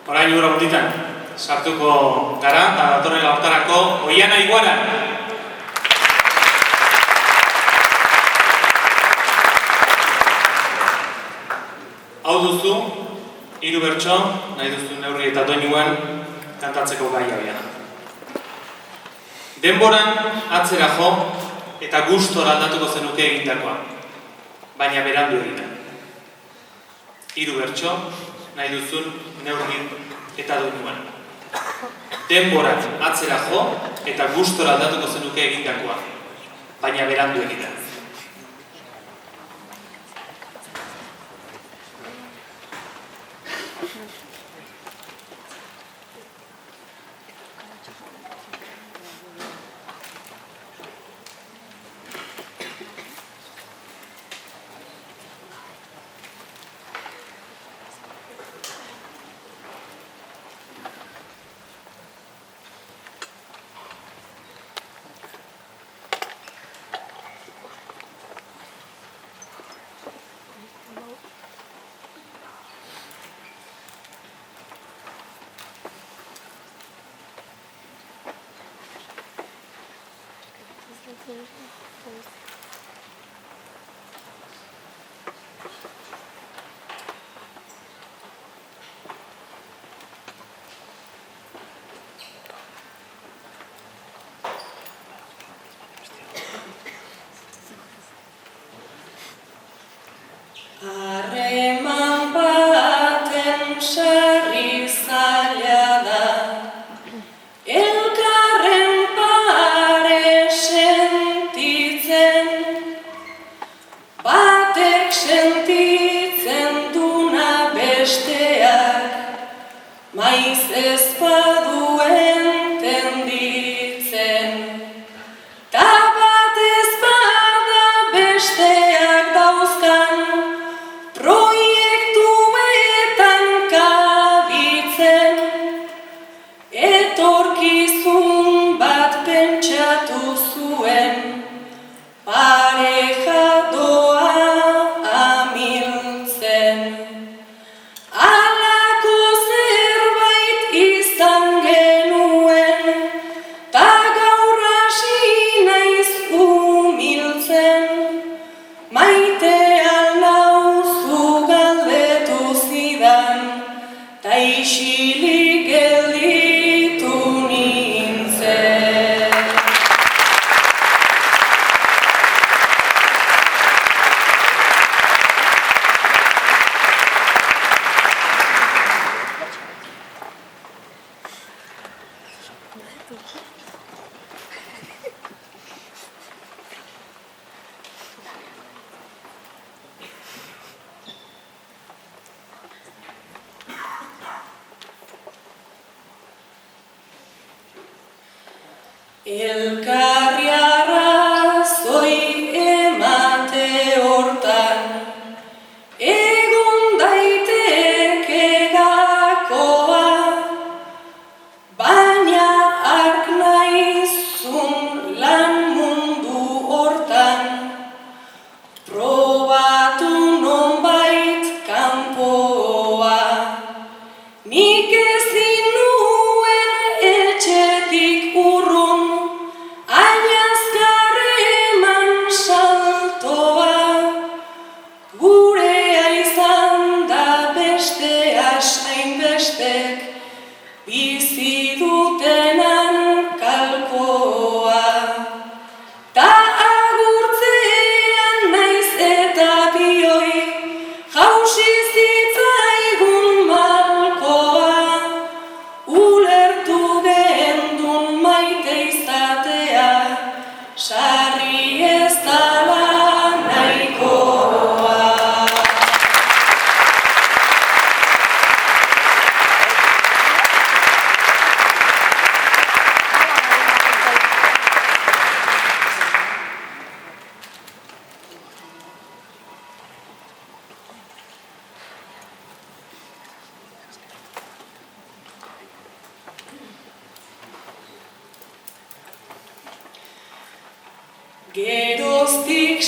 Orain gura botitan, sartuko gara, eta datorrela hortarako Oiana Iguara. Hau duzu, 3 bertso, nahi duzu neurri eta doinuen kantatzeko gai Oiana. Denboran atzera jo eta gustora aldatuko zenuke egindakoa, baina berandu egiten. 3 bertso, nahi duzun neurri eta doinuen. Denboran atzera jo eta gustora aldatuko zenuke egindakoa, baina berandu egiten. Harreman baten sarri zaila da, elkarren pare sentitzen, batek sentitzen duna besteak, maiz ez baduen tenditzen. Ta bat ez bada besteak dauzkan, proiektuetan kabitzen, etorkizun bat pentsatu zuen, pareja doa amiltzen. Halako zerbait izan genuen, ta gaur hasi naiz umiltzen, maite ta isilik gelditu nintzen. Elkarri arrazoi emate hortan, egon daiteke gakoa, baina hark naizun lan mundu hortan, probatu nonbait kanpoa. Nik ezin nuen etxetik urrun, ainazkarreman saltoa, gurea izan da bestea hainbestek bizi dutenan kalkoa. Ta agurtzean naiz eta bioi, jausi zitzaigun malkoa, ulertu gendun maite izatea, sarri ez dala nahikoa. Geroztik